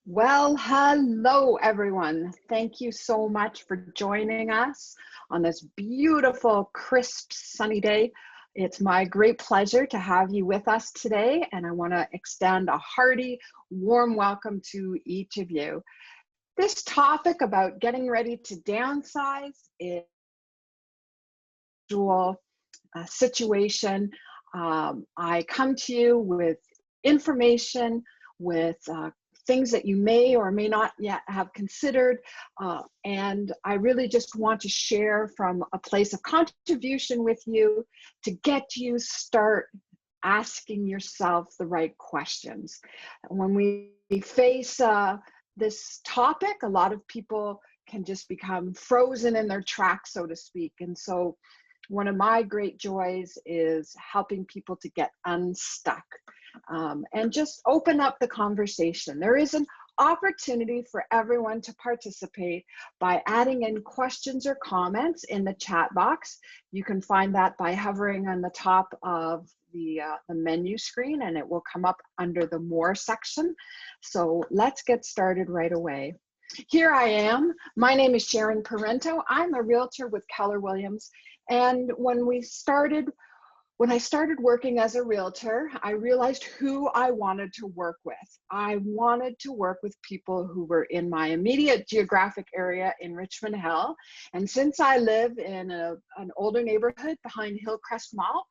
Well, hello everyone. Thank you so much for joining us on this beautiful, crisp, sunny day. It's my great pleasure to have you with us today, and I want to extend a hearty, warm welcome to each of you. This topic about getting ready to downsize is a situation. I come to you with information, with things that you may or may not yet have considered. And I really just want to share from a place of contribution with you to get you start asking yourself the right questions. When we face this topic, a lot of people can just become frozen in their tracks, so to speak. And so one of my great joys is helping people to get unstuck and just open up the conversation. There is an opportunity for everyone to participate by adding in questions or comments in the chat box. You can find that by hovering on the top of the menu screen, and it will come up under the More section. So let's get started right away. Here I am. My name is Sharon Parento. I'm a realtor with Keller Williams. And when I started working as a realtor, I realized who I wanted to work with. I wanted to work with people who were in my immediate geographic area in Richmond Hill. And since I live in an older neighborhood behind Hillcrest Mall,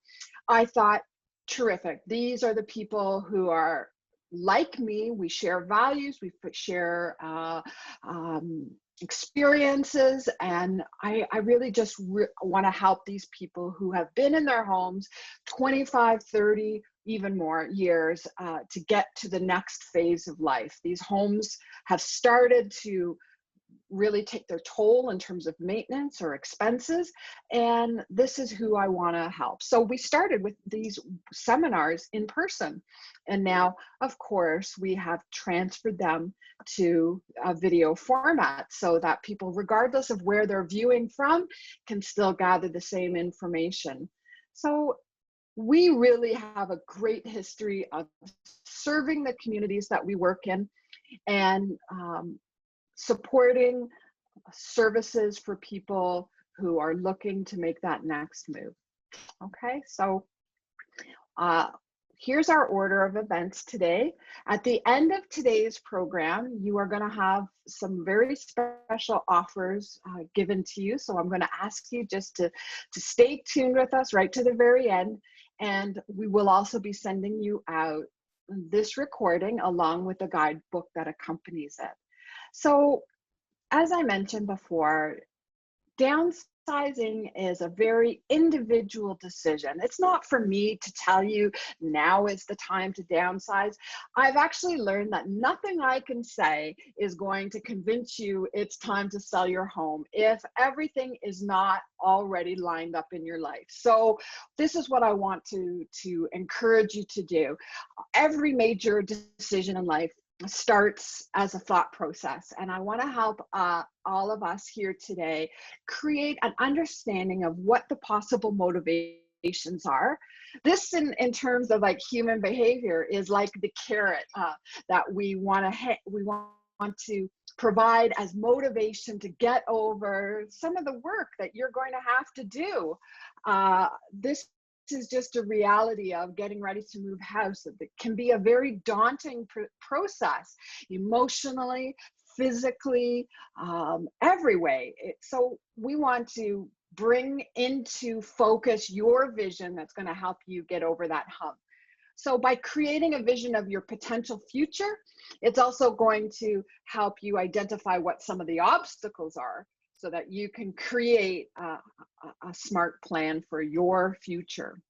I thought, terrific. These are the people who are like me. We share values, we share experiences, and I really just want to help these people who have been in their homes 25, 30, even more years to get to the next phase of life. These homes have started to really take their toll in terms of maintenance or expenses, and this is who I want to help. So we started with these seminars in person, and now of course we have transferred them to a video format so that people, regardless of where they're viewing from, can still gather the same information. So we really have a great history of serving the communities that we work in, and supporting services for people who are looking to make that next move. Okay, so here's our order of events today. At the end of today's program, you are going to have some very special offers given to you. So I'm going to ask you just to stay tuned with us right to the very end. And we will also be sending you out this recording along with the guidebook that accompanies it. So as I mentioned before, downsizing is a very individual decision. It's not for me to tell you now is the time to downsize. I've actually learned that nothing I can say is going to convince you it's time to sell your home if everything is not already lined up in your life. So this is what I want to encourage you to do. Every major decision in life starts as a thought process, and I want to help all of us here today create an understanding of what the possible motivations are. This in terms of like human behavior is like the carrot that we want to provide as motivation to get over some of the work that you're going to have to do. This is just a reality of getting ready to move house. It can be a very daunting process, emotionally, physically, every way. So we want to bring into focus your vision that's going to help you get over that hump. So by creating a vision of your potential future, it's also going to help you identify what some of the obstacles are, so that you can create a SMART plan for your future.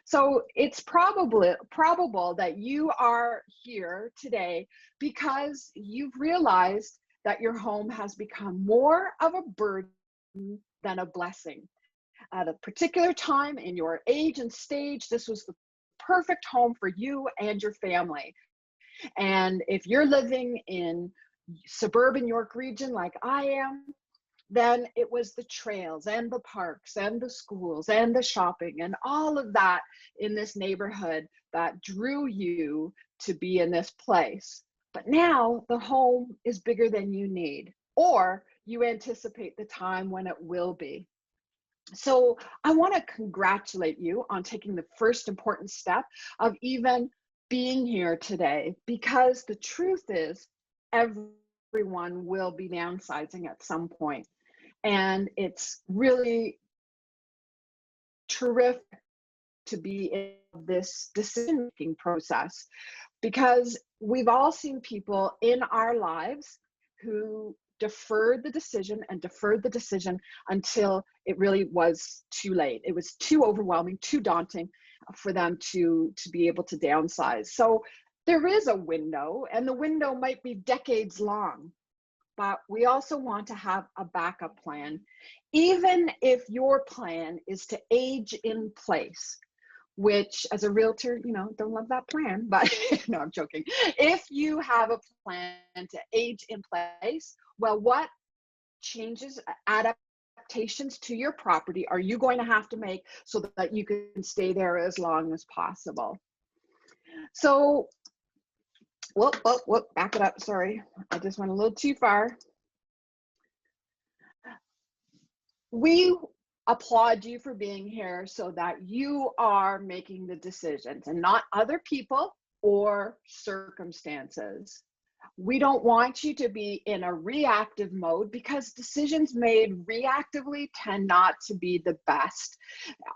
So it's probable that you are here today because you've realized that your home has become more of a burden than a blessing. At a particular time in your age and stage, this was the perfect home for you and your family. And if you're living in suburban York region like I am, then it was the trails and the parks and the schools and the shopping and all of that in this neighborhood that drew you to be in this place. But now the home is bigger than you need, or you anticipate the time when it will be. So I want to congratulate you on taking the first important step of even being here today, because the truth is everyone will be downsizing at some point. And it's really terrific to be in this decision-making process, because we've all seen people in our lives who deferred the decision and deferred the decision until it really was too late. It was too overwhelming, too daunting for them to be able to downsize. So there is a window, and the window might be decades long, but we also want to have a backup plan, even if your plan is to age in place, which as a realtor, don't love that plan, but no, I'm joking. If you have a plan to age in place, well, what changes, adaptations to your property are you going to have to make so that you can stay there as long as possible? So, whoop, back it up. Sorry, I just went a little too far. We applaud you for being here so that you are making the decisions and not other people or circumstances. We don't want you to be in a reactive mode, because decisions made reactively tend not to be the best.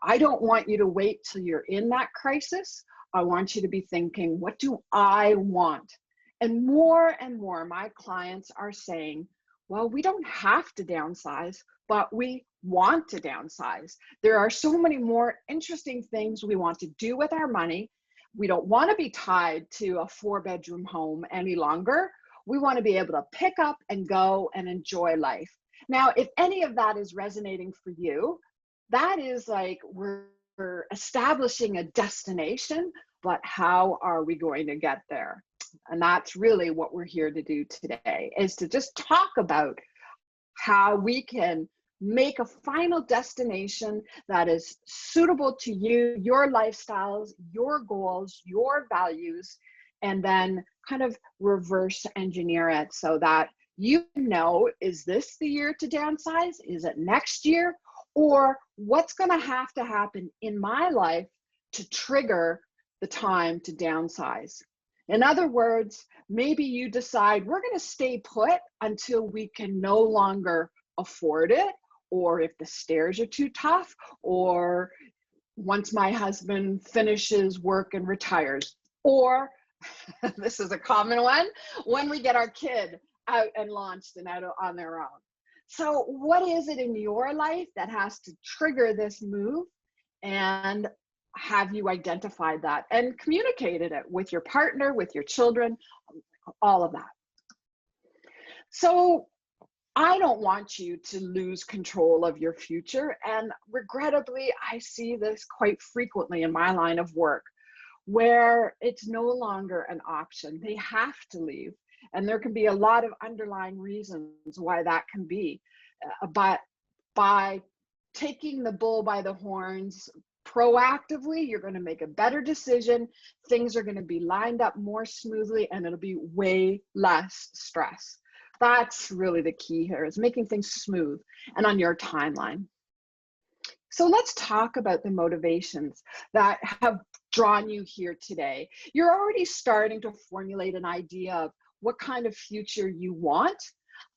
I don't want you to wait till you're in that crisis. I want you to be thinking, what do I want? And more, my clients are saying, well, we don't have to downsize, but we want to downsize. There are so many more interesting things we want to do with our money. We don't want to be tied to a 4-bedroom home any longer. We want to be able to pick up and go and enjoy life. Now, if any of that is resonating for you, that is like we're establishing a destination, but how are we going to get there? And that's really what we're here to do today, is to just talk about how we can make a final destination that is suitable to you, your lifestyles, your goals, your values, and then kind of reverse engineer it so that you know, is this the year to downsize? Is it next year? Or what's going to happen in my life to trigger the time to downsize? In other words, maybe you decide we're going to stay put until we can no longer afford it, or if the stairs are too tough, or once my husband finishes work and retires, or this is a common one, when we get our kid out and launched and out on their own. So what is it in your life that has to trigger this move? And have you identified that and communicated it with your partner, with your children, all of that? So I don't want you to lose control of your future. And regrettably, I see this quite frequently in my line of work, where it's no longer an option. They have to leave. And there can be a lot of underlying reasons why that can be. But by taking the bull by the horns proactively, you're going to make a better decision. Things are going to be lined up more smoothly, and it'll be way less stress. That's really the key here, is making things smooth and on your timeline. So let's talk about the motivations that have drawn you here today. You're already starting to formulate an idea of what kind of future you want.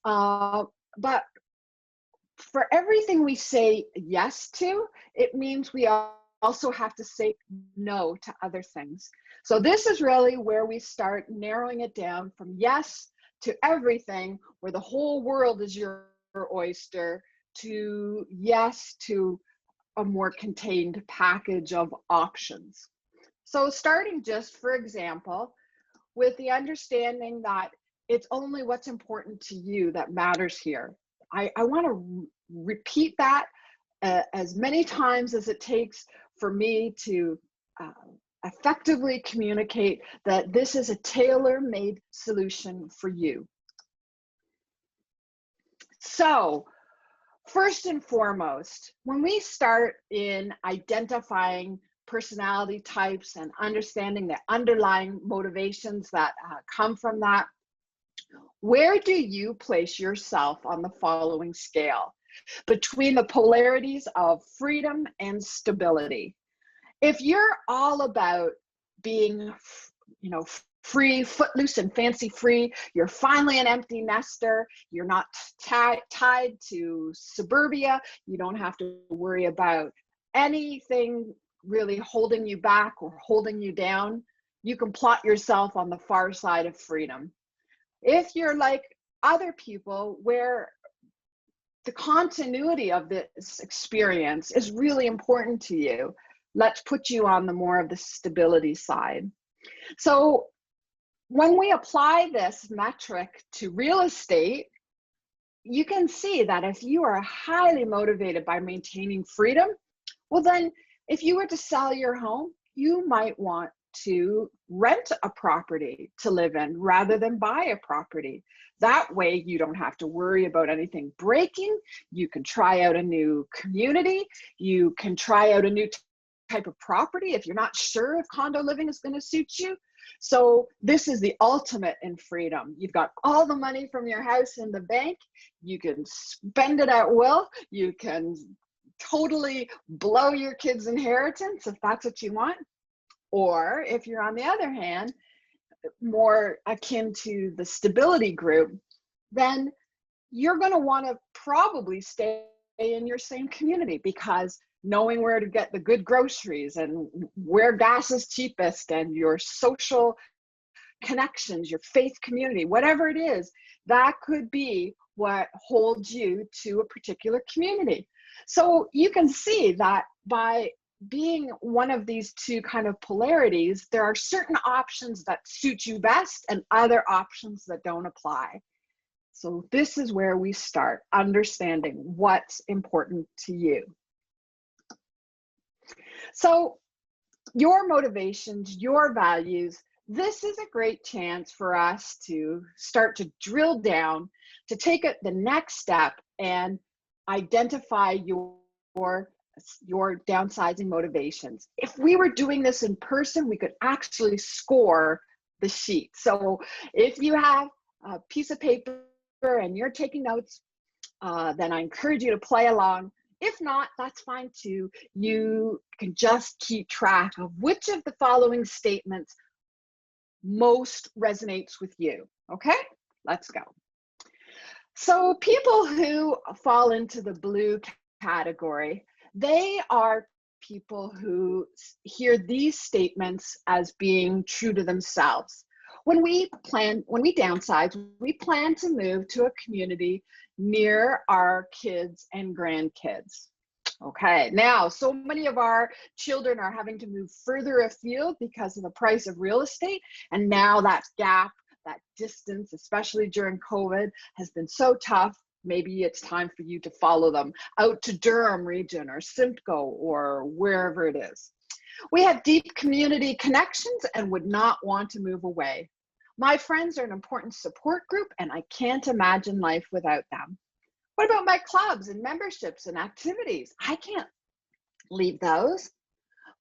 But for everything we say yes to, it means we also have to say no to other things. So this is really where we start narrowing it down from yes to everything, where the whole world is your oyster, to yes to a more contained package of options. So starting just, for example, with the understanding that it's only what's important to you that matters here. I want to repeat that as many times as it takes for me to effectively communicate that this is a tailor-made solution for you. So first and foremost, when we start in identifying personality types and understanding the underlying motivations that come from that, Where do you place yourself on the following scale between the polarities of freedom and stability? If you're all about being, free, footloose and fancy free, you're finally an empty nester, you're not tied to suburbia, you don't have to worry about anything really holding you back or holding you down, you can plot yourself on the far side of freedom. If you're like other people where the continuity of this experience is really important to you, let's put you on the more of the stability side. So when we apply this metric to real estate, you can see that if you are highly motivated by maintaining freedom, well then, if you were to sell your home, you might want to rent a property to live in rather than buy a property. That way you don't have to worry about anything breaking. You can try out a new community. You can try out a new type of property if you're not sure if condo living is going to suit you. So this is the ultimate in freedom. You've got all the money from your house in the bank. You can spend it at will. You can totally blow your kids' inheritance if that's what you want. Or if you're on the other hand, more akin to the stability group, then you're going to want to probably stay in your same community, because knowing where to get the good groceries and where gas is cheapest and your social connections, your faith community, whatever it is, that could be what holds you to a particular community. So you can see that by being one of these two kind of polarities, there are certain options that suit you best and other options that don't apply. So this is where we start understanding what's important to you. So your motivations, your values, this is a great chance for us to start to drill down, to take it the next step and identify your downsizing motivations. If we were doing this in person, we could actually score the sheet. So if you have a piece of paper and you're taking notes, then I encourage you to play along. If not, that's fine too. You can just keep track of which of the following statements most resonates with you. Okay, let's go. So people who fall into the blue category, they are people who hear these statements as being true to themselves. When we downsize, we plan to move to a community near our kids and grandkids. Okay, now so many of our children are having to move further afield because of the price of real estate, and now that gap, that distance, especially during COVID, has been so tough. Maybe it's time for you to follow them out to Durham region or Simcoe or wherever it is. We have deep community connections and would not want to move away. My friends are an important support group and I can't imagine life without them. What about my clubs and memberships and activities? I can't leave those.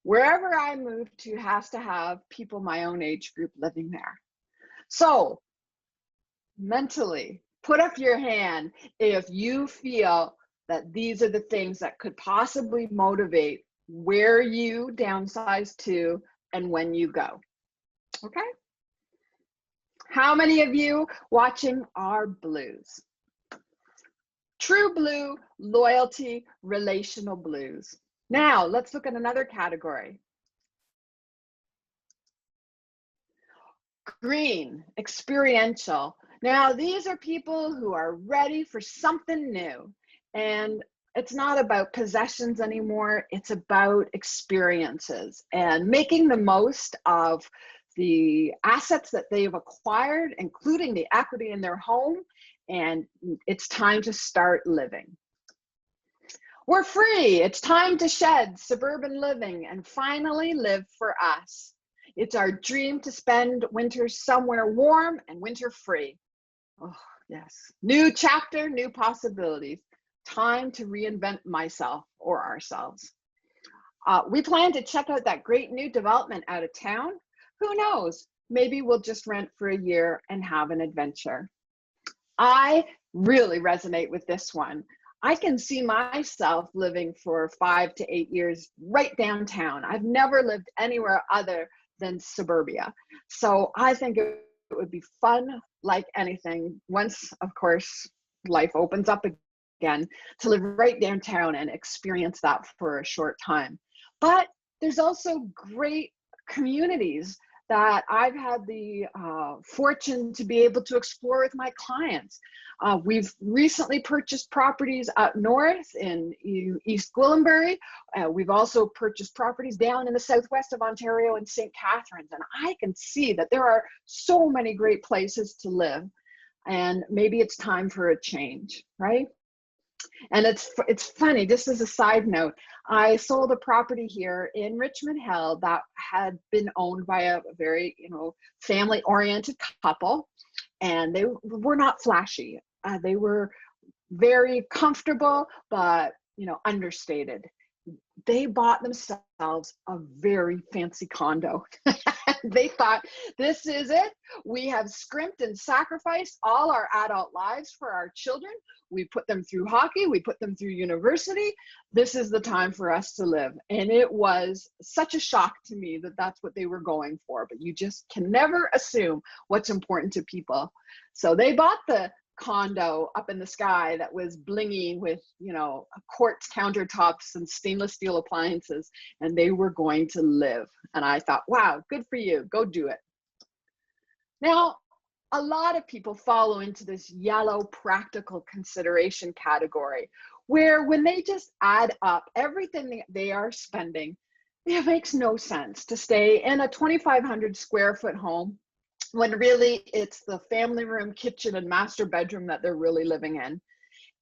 Wherever I move to has to have people my own age group living there. So mentally, put up your hand if you feel that these are the things that could possibly motivate where you downsize to and when you go. Okay? How many of you watching are blues? True blue, loyalty, relational blues. Now, let's look at another category. Green, experiential. Now, these are people who are ready for something new. And it's not about possessions anymore. It's about experiences and making the most of the assets that they've acquired, including the equity in their home. And it's time to start living. We're free. It's time to shed suburban living and finally live for us. It's our dream to spend winter somewhere warm and winter free. Oh, yes. New chapter, new possibilities. Time to reinvent myself or ourselves. We plan to check out that great new development out of town. Who knows? Maybe we'll just rent for a year and have an adventure. I really resonate with this one. I can see myself living for 5 to 8 years right downtown. I've never lived anywhere other than suburbia. So I think it would be fun like anything once, of course, life opens up again, to live right downtown and experience that for a short time. But there's also great communities that I've had the fortune to be able to explore with my clients. We've recently purchased properties up north in East Gwillimbury. We've also purchased properties down in the southwest of Ontario in St. Catharines. And I can see that there are so many great places to live. And maybe it's time for a change, right? And it's funny, just as a side note, I sold a property here in Richmond Hill that had been owned by a very, family-oriented couple, and they were not flashy. They were very comfortable, but, understated. They bought themselves a very fancy condo. They thought, this is it. We have scrimped and sacrificed all our adult lives for our children. We put them through hockey. We put them through university. This is the time for us to live. And it was such a shock to me that that's what they were going for. But you just can never assume what's important to people. So they bought the condo up in the sky that was blingy with, quartz countertops and stainless steel appliances, and they were going to live. And I thought, wow, good for you. Go do it. Now, a lot of people follow into this yellow practical consideration category, where when they just add up everything that they are spending, it makes no sense to stay in a 2,500 square foot home when really it's the family room, kitchen, and master bedroom that they're really living in.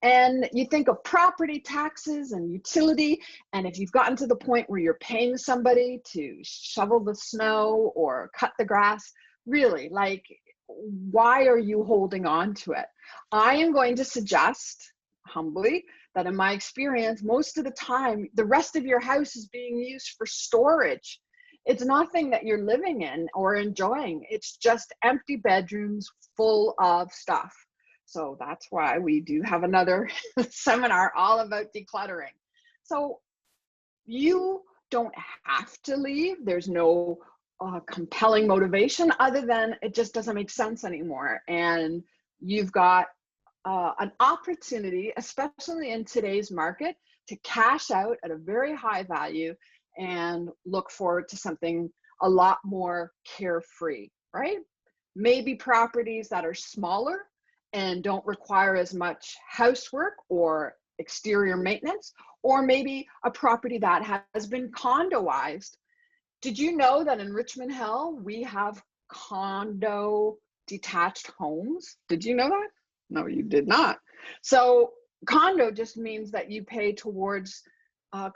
And you think of property taxes and utility, and if you've gotten to the point where you're paying somebody to shovel the snow or cut the grass, really, like, why are you holding on to it? I am going to suggest, humbly, that in my experience, most of the time, the rest of your house is being used for storage. It's nothing that you're living in or enjoying. It's just empty bedrooms full of stuff. So that's why we do have another seminar all about decluttering. So you don't have to leave. There's no compelling motivation other than it just doesn't make sense anymore. And you've got an opportunity, especially in today's market, to cash out at a very high value and look forward to something a lot more carefree, right? Maybe properties that are smaller and don't require as much housework or exterior maintenance, or maybe a property that has been condoized. Did you know that in Richmond Hill, we have condo detached homes? Did you know that? No, you did not. So condo just means that you pay towards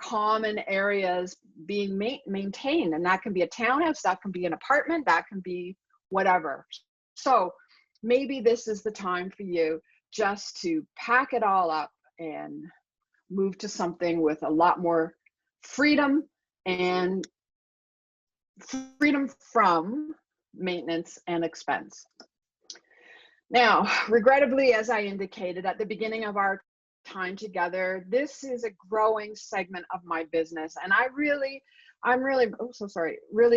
common areas being maintained, and that can be a townhouse, that can be an apartment, that can be whatever. So maybe this is the time for you just to pack it all up and move to something with a lot more freedom and freedom from maintenance and expense. Now, regrettably, as I indicated at the beginning of our time together, this is a growing segment of my business. And I'm really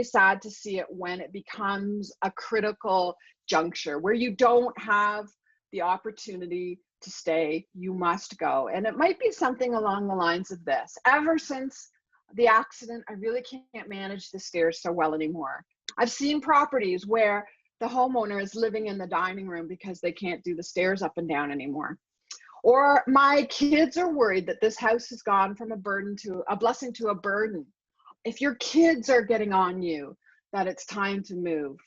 sad to see it when it becomes a critical juncture where you don't have the opportunity to stay, you must go. And it might be something along the lines of this. Ever since the accident, I really can't manage the stairs so well anymore. I've seen properties where the homeowner is living in the dining room because they can't do the stairs up and down anymore. Or my kids are worried that this house has gone from a blessing to a burden. If your kids are getting on you that it's time to move,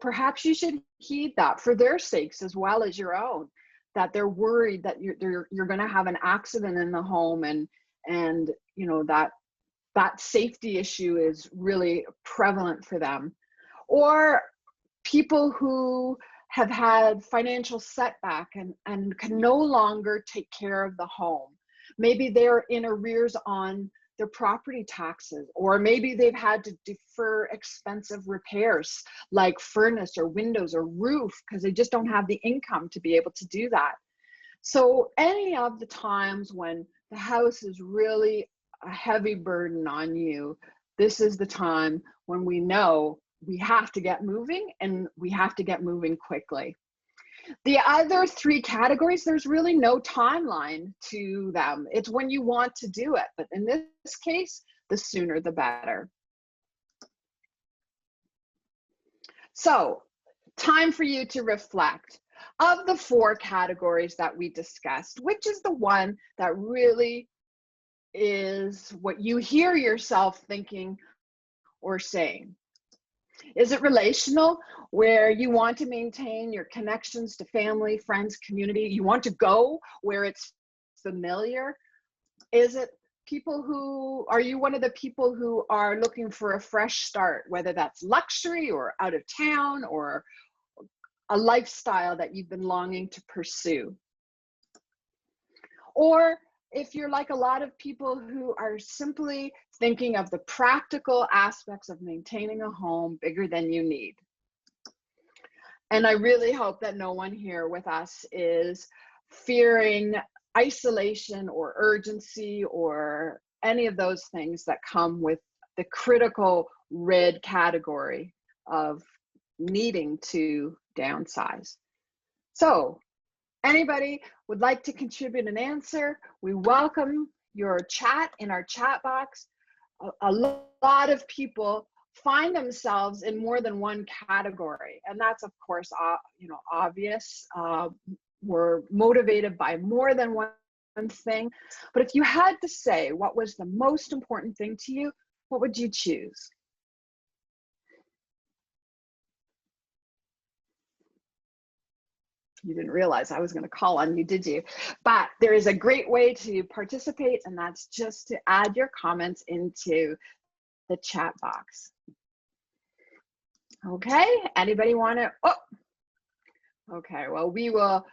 perhaps you should heed that for their sakes as well as your own, that they're worried that you're going to have an accident in the home, and that safety issue is really prevalent for them. Or people who have had financial setback and can no longer take care of the home. Maybe they're in arrears on their property taxes, or maybe they've had to defer expensive repairs like furnace or windows or roof because they just don't have the income to be able to do that. So any of the times when the house is really a heavy burden on you, this is the time when we know we have to get moving, and we have to get moving quickly. The other three categories, there's really no timeline to them. It's when you want to do it. But in this case, the sooner the better. So, time for you to reflect. Of the four categories that we discussed, which is the one that really is what you hear yourself thinking or saying? Is it relational, where you want to maintain your connections to family, friends, community? You want to go where it's familiar? Is it people who, are you one of the people who are looking for a fresh start, whether that's luxury or out of town or a lifestyle that you've been longing to pursue? Or if you're like a lot of people who are simply thinking of the practical aspects of maintaining a home bigger than you need. And I really hope that no one here with us is fearing isolation or urgency or any of those things that come with the critical red category of needing to downsize. So, anybody would like to contribute an answer? We welcome your chat in our chat box. A lot of people find themselves in more than one category, and that's of course obvious. We're motivated by more than one thing, but if you had to say what was the most important thing to you, what would you choose? You didn't realize I was going to call on you, did you? But there is a great way to participate, and that's just to add your comments into the chat box. Okay, anybody want to? Oh, okay, well, we will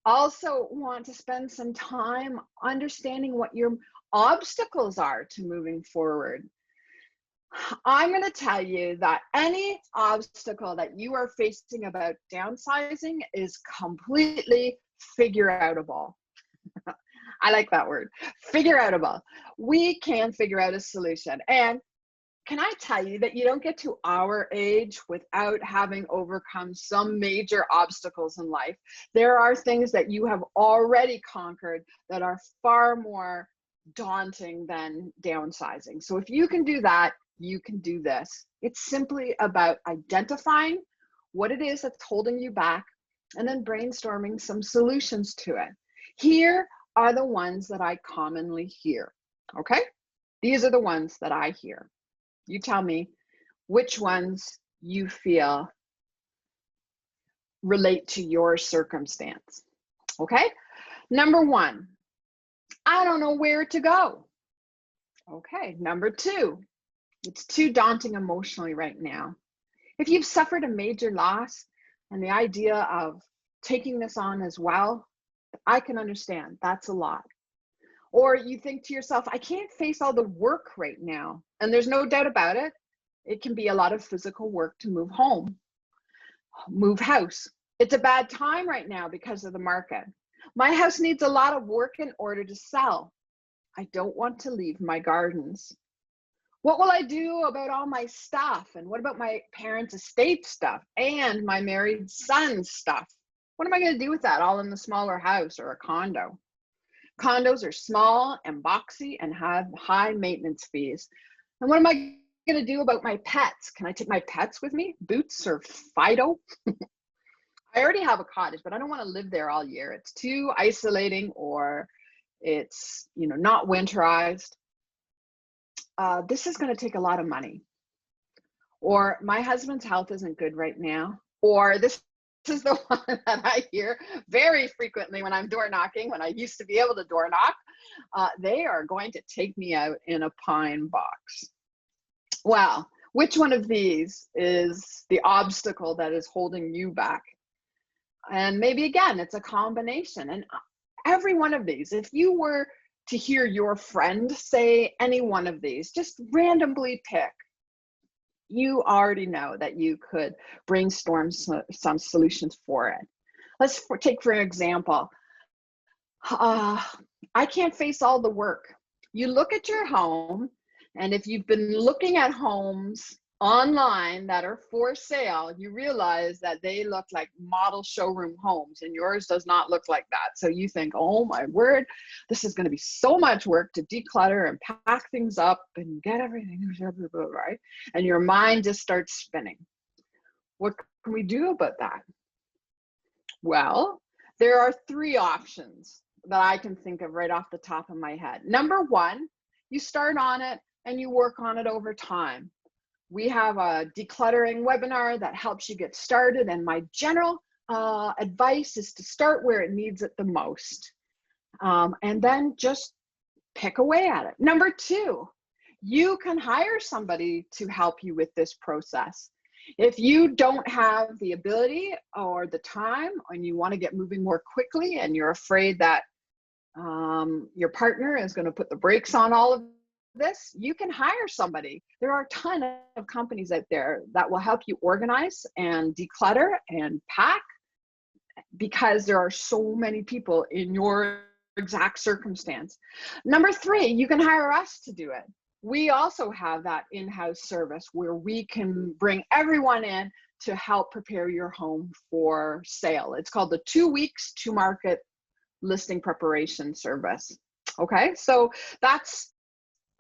also want to spend some time understanding what your obstacles are to moving forward. I'm going to tell you that any obstacle that you are facing about downsizing is completely figure-outable. I like that word, figure-outable. We can figure out a solution. And can I tell you that you don't get to our age without having overcome some major obstacles in life? There are things that you have already conquered that are far more daunting than downsizing. So if you can do that, you can do this. It's simply about identifying what it is that's holding you back and then brainstorming some solutions to it. Here are the ones that I commonly hear, okay? These are the ones that I hear. You tell me which ones you feel relate to your circumstance, okay? Number one, I don't know where to go. Okay, number two, it's too daunting emotionally right now. If you've suffered a major loss and the idea of taking this on as well, I can understand that's a lot. Or you think to yourself, I can't face all the work right now. And there's no doubt about it. It can be a lot of physical work to move home, move house. It's a bad time right now because of the market. My house needs a lot of work in order to sell. I don't want to leave my gardens. What will I do about all my stuff? And what about my parents' estate stuff and my married son's stuff? What am I going to do with that all in the smaller house or a condo? Condos are small and boxy and have high maintenance fees. And what am I going to do about my pets? Can I take my pets with me? Boots or Fido? I already have a cottage, but I don't want to live there all year. It's too isolating, or it's, not winterized. This is going to take a lot of money. Or my husband's health isn't good right now. Or this is the one that I hear very frequently when I'm door knocking, when I used to be able to door knock. They are going to take me out in a pine box. Well, which one of these is the obstacle that is holding you back? And maybe again, it's a combination. And every one of these, if you were to hear your friend say any one of these. Just randomly pick. You already know that you could brainstorm some solutions for it. Let's take for example, I can't face all the work. You look at your home, and if you've been looking at homes online that are for sale, you realize that they look like model showroom homes, and yours does not look like that. So you think, oh my word, this is going to be so much work to declutter and pack things up and get everything right, and your mind just starts spinning. What can we do about that? Well, there are 3 options that I can think of right off the top of my head. Number 1, you start on it and you work on it over time. We have a decluttering webinar that helps you get started, and my general advice is to start where it needs it the most, and then just pick away at it. Number 2, you can hire somebody to help you with this process. If you don't have the ability or the time, and you want to get moving more quickly, and you're afraid that your partner is going to put the brakes on all of this, you can hire somebody. There are a ton of companies out there that will help you organize and declutter and pack, because there are so many people in your exact circumstance. Number 3, you can hire us to do it. We also have that in-house service where we can bring everyone in to help prepare your home for sale. It's called the 2 weeks to market listing preparation service. Okay, so that's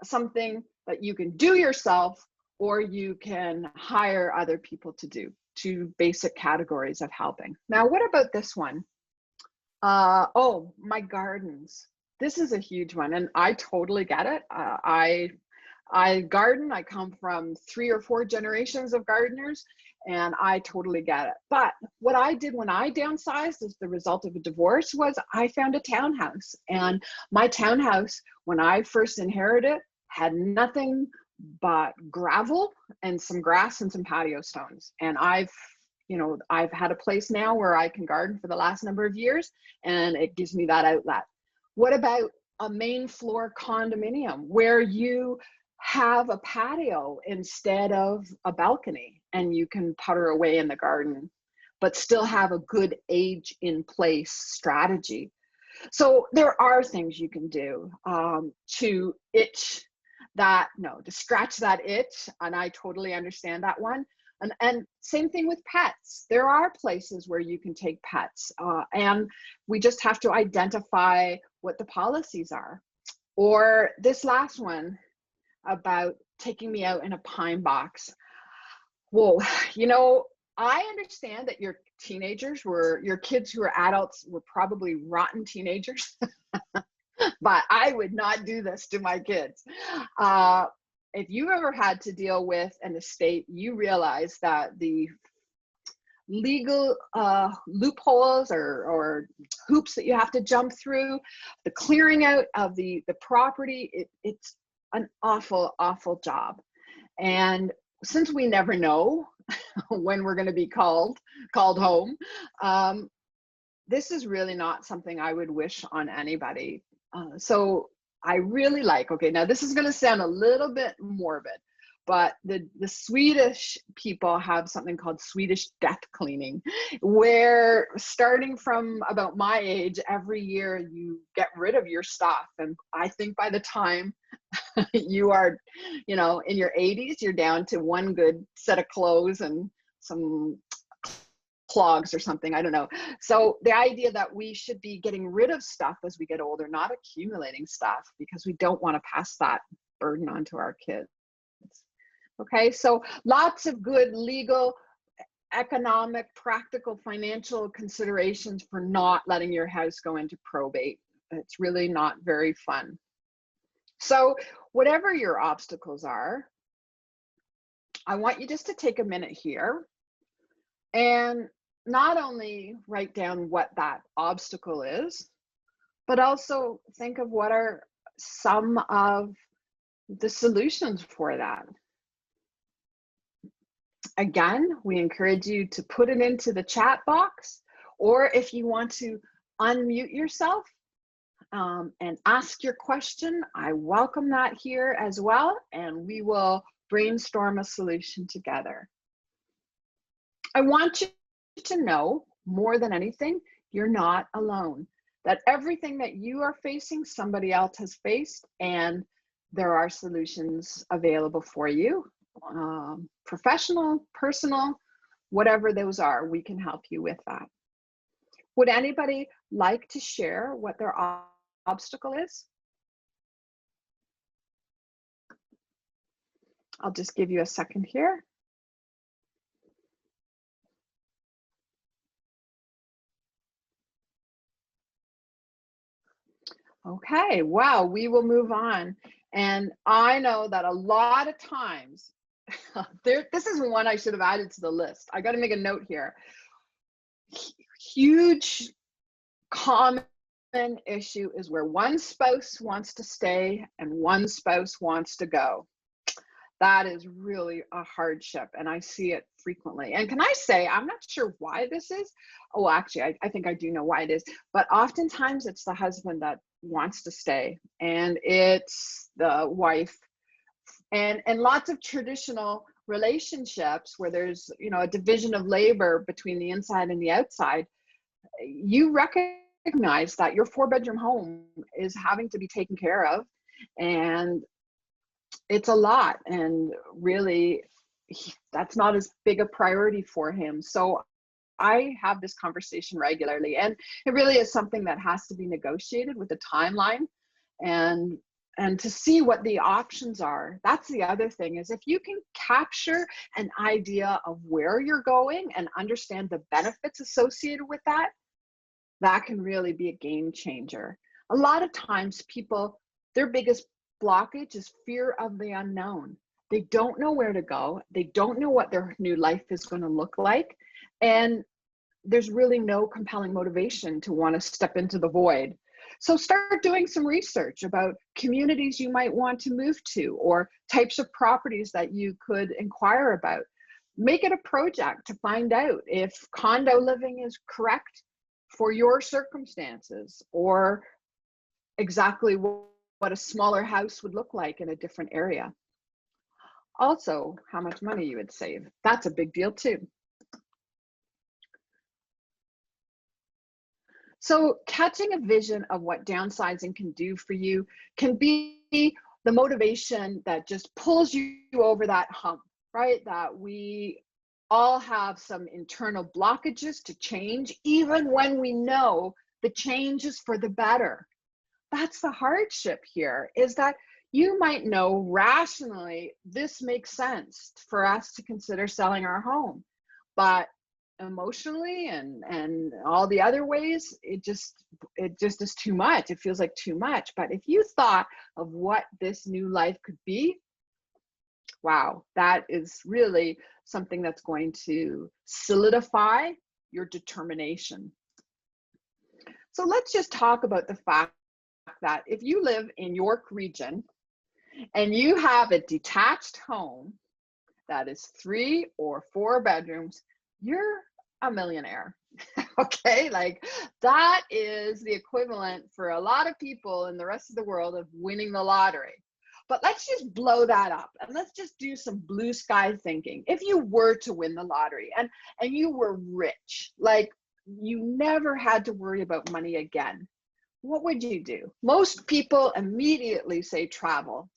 something that you can do yourself, or you can hire other people to do. 2 basic categories of helping. Now, what about this one? Oh, my gardens. This is a huge one, and I totally get it. I garden. I come from 3 or 4 generations of gardeners, and I totally get it. But what I did when I downsized as the result of a divorce was I found a townhouse. And my townhouse, when I first inherited it, had nothing but gravel and some grass and some patio stones. And I've had a place now where I can garden for the last number of years, and it gives me that outlet. What about a main floor condominium where you have a patio instead of a balcony, and you can putter away in the garden, but still have a good age in place strategy? So there are things you can do to scratch that itch, and I totally understand that one. And same thing with pets. There are places where you can take pets, and we just have to identify what the policies are. Or this last one about taking me out in a pine box. Whoa, I understand that your kids who are adults were probably rotten teenagers, but I would not do this to my kids. If you ever had to deal with an estate, you realize that the legal loopholes or hoops that you have to jump through, the clearing out of the property, it's an awful job. And since we never know when we're going to be called home, this is really not something I would wish on anybody. So I really okay, now this is going to sound a little bit morbid, but the Swedish people have something called Swedish death cleaning, where starting from about my age, every year you get rid of your stuff. And I think by the time you are, in your 80s, you're down to one good set of clothes and some clogs or something, I don't know. So the idea that we should be getting rid of stuff as we get older, not accumulating stuff, because we don't want to pass that burden on to our kids. Okay, so lots of good legal, economic, practical, financial considerations for not letting your house go into probate. It's really not very fun. So whatever your obstacles are, I want you just to take a minute here and not only write down what that obstacle is, but also think of what are some of the solutions for that. Again, we encourage you to put it into the chat box, or if you want to unmute yourself and ask your question. I welcome that here as well, and we will brainstorm a solution together. I want you to know more than anything, you're not alone. That everything that you are facing, somebody else has faced, and there are solutions available for you. Professional, personal, whatever those are, we can help you with that. Would anybody like to share what their obstacle is? I'll just give you a second here. Okay, wow, we will move on. And I know that a lot of times, this is one I should have added to the list. I got to make a note here. Huge common issue is where one spouse wants to stay and one spouse wants to go. That is really a hardship, and I see it frequently. And can I say, I'm not sure why this is. Oh, actually, I think I do know why it is. But oftentimes it's the husband that wants to stay, and it's the wife. And lots of traditional relationships where there's, you know, a division of labor between the inside and the outside, you recognize that your 4-bedroom home is having to be taken care of, and it's a lot, and really that's not as big a priority for him. So I have this conversation regularly, and it really is something that has to be negotiated with a timeline, and to see what the options are. That's the other thing, is if you can capture an idea of where you're going and understand the benefits associated with that, that can really be a game changer. A lot of times people, their biggest blockage is fear of the unknown. They don't know where to go. They don't know what their new life is going to look like. And there's really no compelling motivation to want to step into the void. So start doing some research about communities you might want to move to, or types of properties that you could inquire about. Make it a project to find out if condo living is correct for your circumstances, or exactly what a smaller house would look like in a different area. Also, how much money you would save. That's a big deal too. So catching a vision of what downsizing can do for you can be the motivation that just pulls you over that hump, right? That we all have some internal blockages to change, even when we know the change is for the better. That's the hardship here, is that you might know rationally this makes sense for us to consider selling our home, but emotionally and all the other ways, it just is too much. It feels like too much. But if you thought of what this new life could be, wow, that is really something that's going to solidify your determination. So let's just talk about the fact that if you live in York region and you have a detached home that is 3 or 4 bedrooms, you're a millionaire. Okay, like that is the equivalent for a lot of people in the rest of the world of winning the lottery. But let's just blow that up and let's just do some blue sky thinking. If you were to win the lottery and you were rich, like you never had to worry about money again, what would you do? Most people immediately say travel,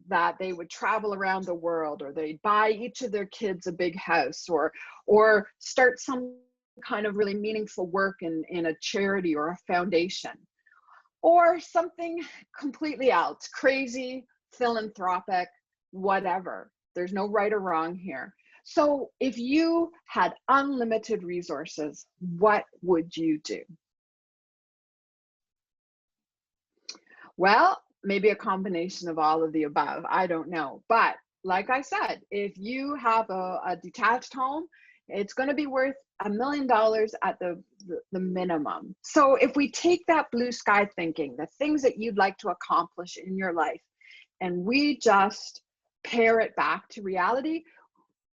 that they would travel around the world, or they'd buy each of their kids a big house, or start some kind of really meaningful work in a charity or a foundation, or something completely else, crazy, philanthropic, whatever. There's no right or wrong here. So if you had unlimited resources, what would you do? Well, maybe a combination of all of the above. I don't know. But like I said, if you have a detached home, it's going to be worth $1 million at the minimum. So if we take that blue sky thinking, the things that you'd like to accomplish in your life, and we just pair it back to reality,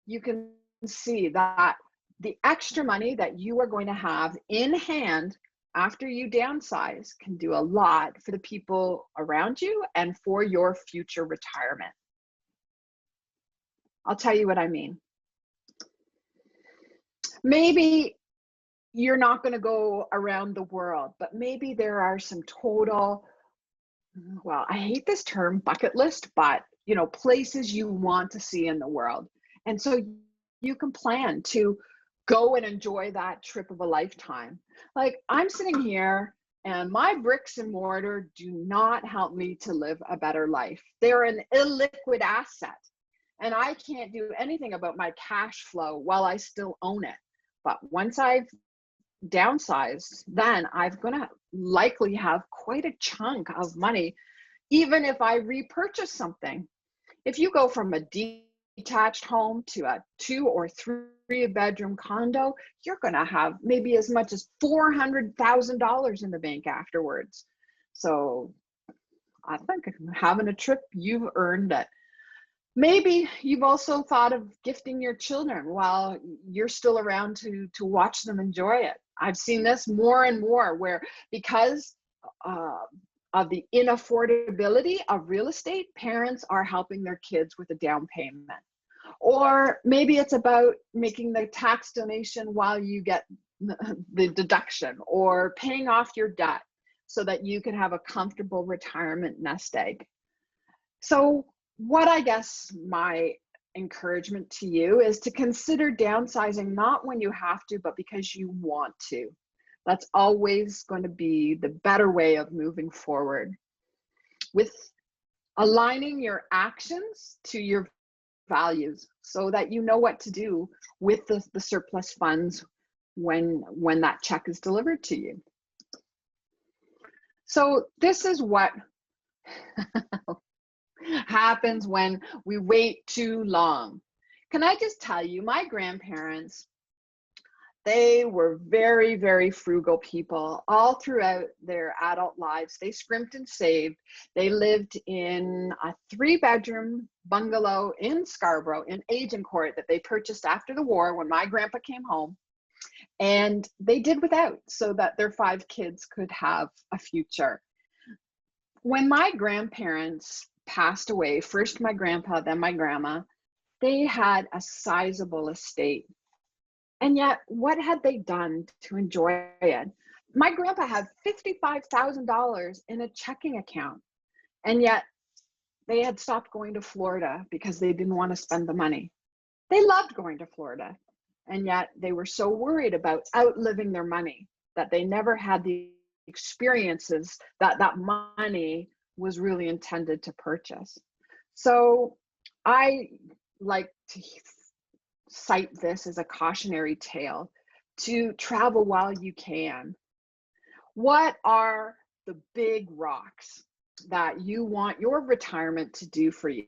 you can see that the extra money that you are going to have in hand after you downsize can do a lot for the people around you and for your future retirement. I'll tell you what I mean. Maybe you're not going to go around the world, but maybe there are some total, well, I hate this term bucket list, but places you want to see in the world. And so you can plan to go and enjoy that trip of a lifetime. Like, I'm sitting here and my bricks and mortar do not help me to live a better life. They're an illiquid asset, and I can't do anything about my cash flow while I still own it. But once I've downsized, then I'm going to likely have quite a chunk of money, even if I repurchase something. If you go from a detached home to a 2 or 3 bedroom condo, you're going to have maybe as much as $400,000 in the bank afterwards. So I think having a trip, you've earned it. Maybe you've also thought of gifting your children while you're still around to watch them enjoy it. I've seen this more and more, where because of the inaffordability of real estate, parents are helping their kids with a down payment. Or maybe it's about making the tax donation while you get the deduction, or paying off your debt so that you can have a comfortable retirement nest egg. So what I guess my encouragement to you is to consider downsizing, not when you have to, but because you want to. That's always going to be the better way of moving forward, with aligning your actions to your values so that you know what to do with the surplus funds when that check is delivered to you. So this is what happens when we wait too long. Can I just tell you, my grandparents, they were very, very frugal people all throughout their adult lives. They scrimped and saved. They lived in a 3-bedroom bungalow in Scarborough, in Agincourt, that they purchased after the war when my grandpa came home. And they did without so that their 5 kids could have a future. When my grandparents passed away, first my grandpa, then my grandma, they had a sizable estate. And yet, what had they done to enjoy it? My grandpa had $55,000 in a checking account, and yet they had stopped going to Florida because they didn't want to spend the money. They loved going to Florida, and yet they were so worried about outliving their money that they never had the experiences that that money was really intended to purchase. So I like to cite this as a cautionary tale to travel while you can. What are the big rocks that you want your retirement to do for you?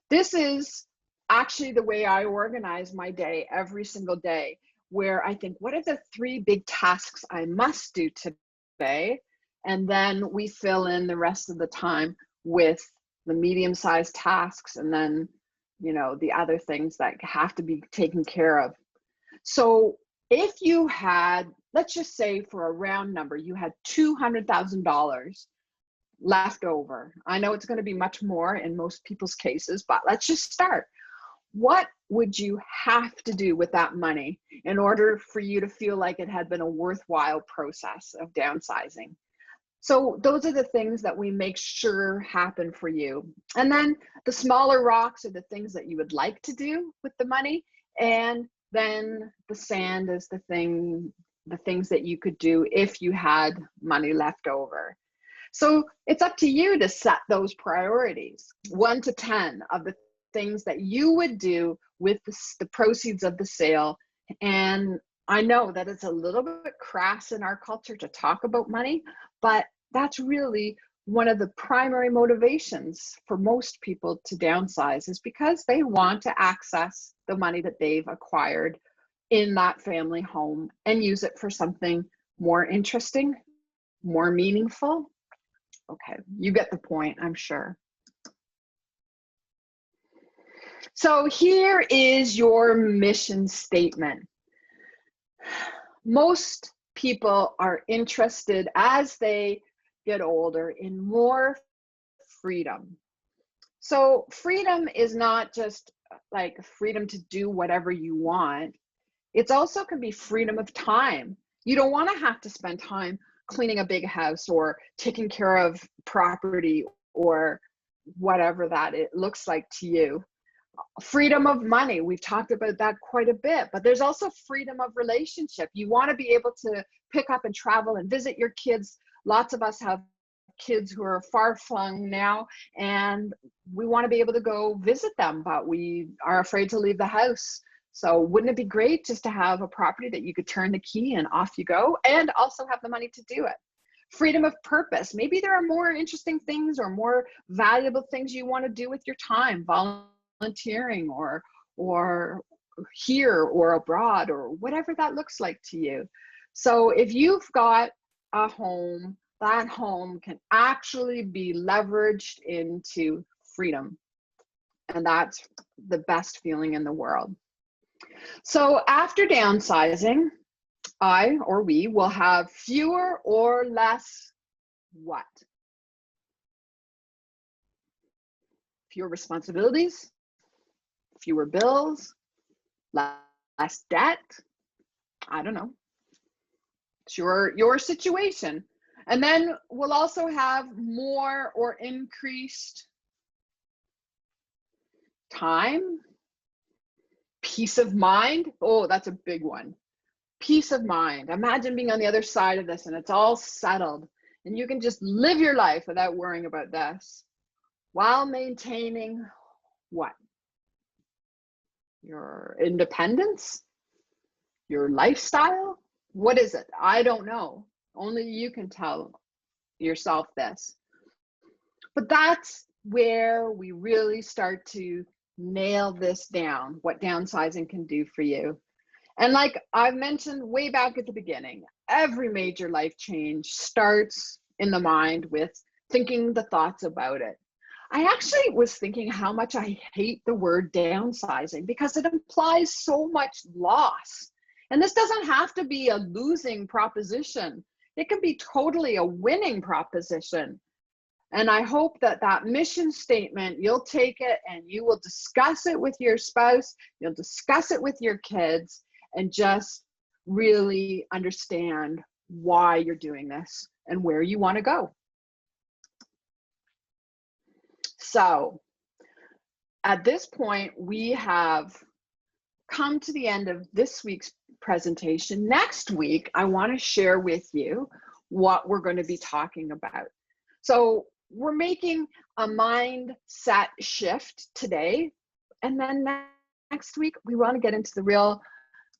This is actually the way I organize my day every single day, where I think, what are the 3 big tasks I must do today? And then we fill in the rest of the time with the medium-sized tasks, and then the other things that have to be taken care of. So if you had, let's just say for a round number, you had $200,000 left over. I know it's going to be much more in most people's cases, but let's just start. What would you have to do with that money in order for you to feel like it had been a worthwhile process of downsizing? So those are the things that we make sure happen for you. And then the smaller rocks are the things that you would like to do with the money. And then the sand is the things that you could do if you had money left over. So it's up to you to set those priorities, 1 to 10 of the things that you would do with the proceeds of the sale. And I know that it's a little bit crass in our culture to talk about money, but that's really one of the primary motivations for most people to downsize, is because they want to access the money that they've acquired in that family home and use it for something more interesting, more meaningful. Okay, you get the point, I'm sure. So here is your mission statement. Most people are interested as they get older in more freedom. So freedom is not just like freedom to do whatever you want. It's also can be freedom of time. You don't want to have to spend time cleaning a big house or taking care of property or whatever that it looks like to you. Freedom of money, we've talked about that quite a bit, but there's also freedom of relationship. You want to be able to pick up and travel and visit your kids. Lots of us have kids who are far flung now, and we want to be able to go visit them, but we are afraid to leave the house. So wouldn't it be great just to have a property that you could turn the key and off you go, and also have the money to do it? Freedom of purpose. Maybe there are more interesting things or more valuable things you want to do with your time, volunteering or here or abroad or whatever that looks like to you. So if you've got a home, that home can actually be leveraged into freedom. And that's the best feeling in the world. So after downsizing, I or we will have fewer or less what? Fewer responsibilities, fewer bills, less debt. I don't know. It's your situation. And then we'll also have more or increased time, peace of mind. Oh, that's a big one. Peace of mind. Imagine being on the other side of this and it's all settled and you can just live your life without worrying about this while maintaining what? Your independence, your lifestyle. What is it? I don't know. Only you can tell yourself this. But that's where we really start to nail this down, what downsizing can do for you. And like I've mentioned way back at the beginning, every major life change starts in the mind with thinking the thoughts about it. I actually was thinking how much I hate the word downsizing because it implies so much loss. And this doesn't have to be a losing proposition. It can be totally a winning proposition. And I hope that that mission statement, you'll take it and you will discuss it with your spouse, you'll discuss it with your kids, and just really understand why you're doing this and where you want to go. So at this point, we have come to the end of this week's presentation. Next week, I want to share with you what we're going to be talking about. So we're making a mindset shift today, and then next week, we want to get into the real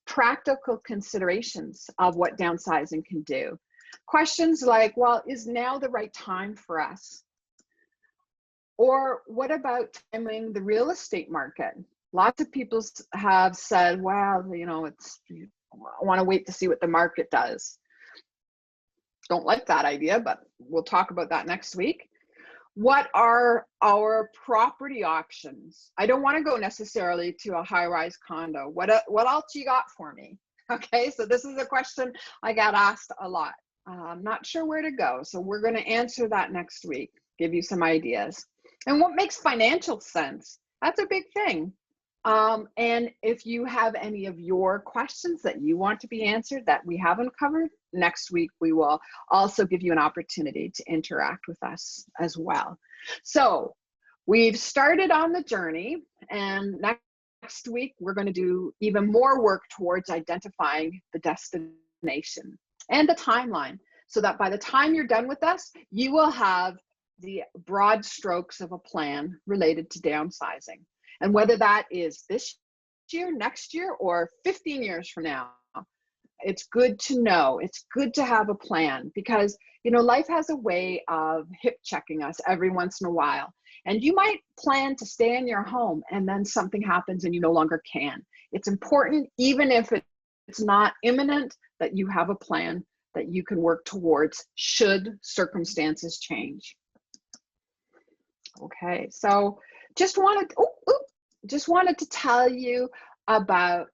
practical considerations of what downsizing can do. Questions like, well, is now the right time for us? Or what about timing the real estate market? Lots of people have said, well, you know, I want to wait to see what the market does. Don't like that idea, but we'll talk about that next week. What are our property options? I don't want to go necessarily to a high-rise condo. What else you got for me? Okay, so this is a question I got asked a lot. I'm not sure where to go, so we're going to answer that next week, give you some ideas. And what makes financial sense? That's a big thing. And if you have any of your questions that you want to be answered that we haven't covered, next week we will also give you an opportunity to interact with us as well. So we've started on the journey, and next week we're going to do even more work towards identifying the destination and the timeline, so that by the time you're done with us, you will have the broad strokes of a plan related to downsizing. And whether that is this year, next year, or 15 years from now, it's good to know. It's good to have a plan because, you know, life has a way of hip checking us every once in a while. And you might plan to stay in your home and then something happens and you no longer can. It's important, even if it's not imminent, that you have a plan that you can work towards should circumstances change. Okay, so just wanted to tell you about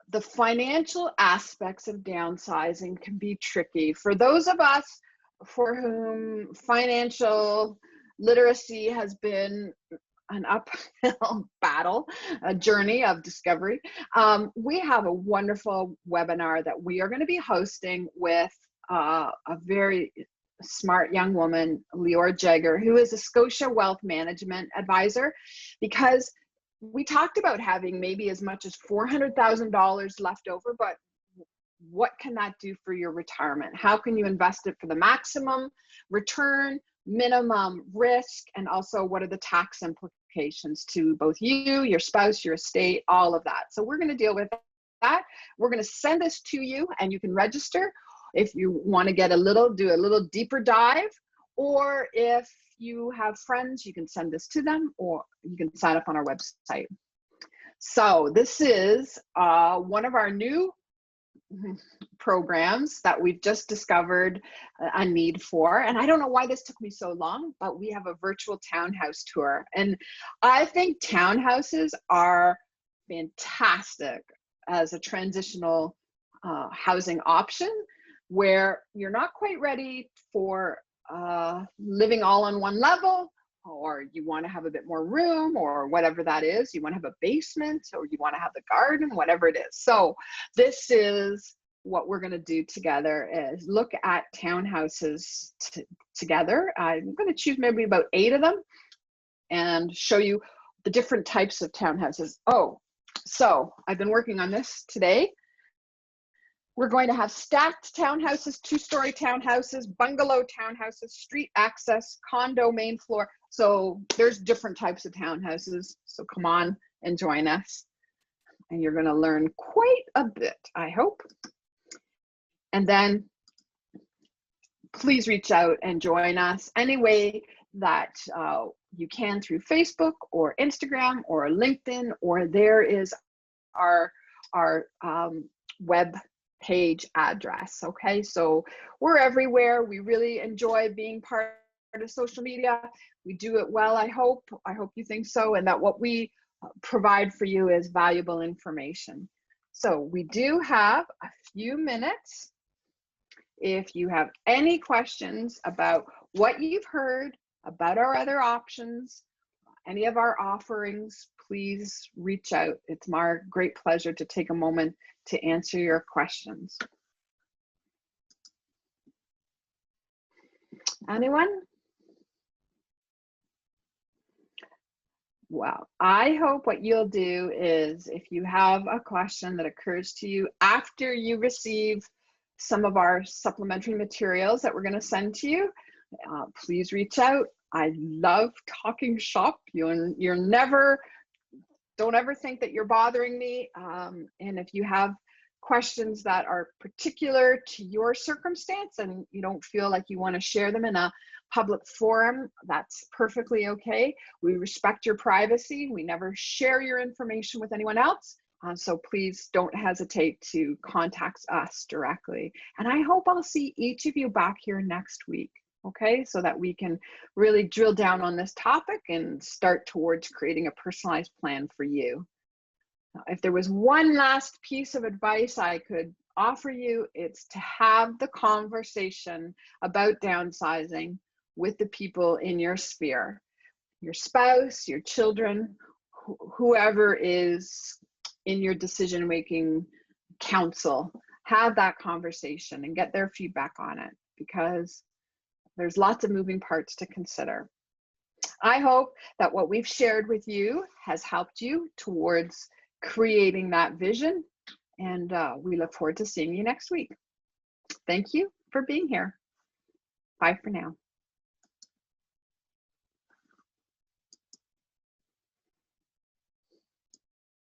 the financial aspects of downsizing can be tricky. For those of us for whom financial literacy has been an uphill battle, a journey of discovery, we have a wonderful webinar that we are going to be hosting with a very smart young woman, Leora Jagger, who is a Scotia Wealth Management advisor, because we talked about having maybe as much as $400,000 left over, but what can that do for your retirement? How can you invest it for the maximum return, minimum risk, and also what are the tax implications to both you, your spouse, your estate, all of that. So we're going to deal with that. We're going to send this to you, and you can register if you want to get do a little deeper dive, or if you have friends, you can send this to them, or you can sign up on our website. So this is one of our new programs that we've just discovered a need for. And I don't know why this took me so long, but we have a virtual townhouse tour. And I think townhouses are fantastic as a transitional housing option, where you're not quite ready for living all on one level, or you want to have a bit more room, or whatever that is. You want to have a basement, or you want to have the garden, whatever it is. So this is what we're going to do together, is look at townhouses together. I'm going to choose maybe about 8 of them and show you the different types of townhouses. Oh, so I've been working on this today. We're going to have stacked townhouses, 2-story townhouses, bungalow townhouses, street access, condo main floor. So there's different types of townhouses. So come on and join us. And you're going to learn quite a bit, I hope. And then please reach out and join us any way that you can, through Facebook or Instagram or LinkedIn, or there is our web page address. Okay, so we're everywhere. We really enjoy being part of social media. We do it well, I hope you think so, and that what we provide for you is valuable information. So we do have a few minutes. If you have any questions about what you've heard, about our other options, any of our offerings, please reach out. It's my great pleasure to take a moment to answer your questions. Anyone? Well, I hope what you'll do is, if you have a question that occurs to you after you receive some of our supplementary materials that we're going to send to you, please reach out. I love talking shop. You're never, don't ever think that you're bothering me. And if you have questions that are particular to your circumstance and you don't feel like you want to share them in a public forum, that's perfectly okay. We respect your privacy. We never share your information with anyone else. So please don't hesitate to contact us directly. And I hope I'll see each of you back here next week. Okay, so that we can really drill down on this topic and start towards creating a personalized plan for you. If there was one last piece of advice I could offer you, it's to have the conversation about downsizing with the people in your sphere, your spouse, your children, whoever is in your decision-making council. Have that conversation and get their feedback on it, because there's lots of moving parts to consider. I hope that what we've shared with you has helped you towards creating that vision, and we look forward to seeing you next week. Thank you for being here. Bye for now.